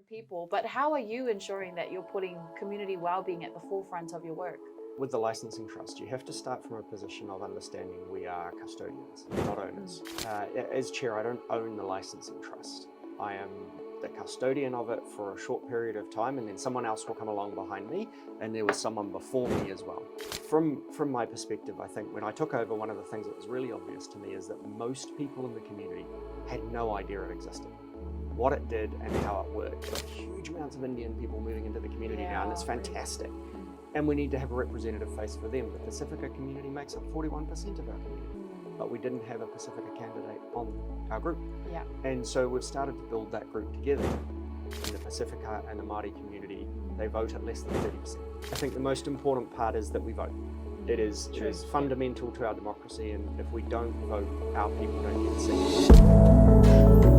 people, but how are you ensuring that you're putting community well-being at the forefront of your work? With the licensing trust, you have to start from a position of understanding we are custodians, not owners. As chair, I don't own the licensing trust. I am the custodian of it for a short period of time, and then someone else will come along behind me, and there was someone before me as well. From my perspective, I think when I took over, one of the things that was really obvious to me is that most people in the community had no idea it existed, what it did and how it worked. There are huge amounts of Indian people moving into the community now, and it's fantastic. And we need to have a representative face for them. The Pacifica community makes up 41% of our community, but we didn't have a Pacifica candidate on our group. Yeah. And so we've started to build that group together. In the Pacifica and the Māori community, they vote at less than 30%. I think the most important part is that we vote. It is fundamental to our democracy, and if we don't vote, our people don't get seen.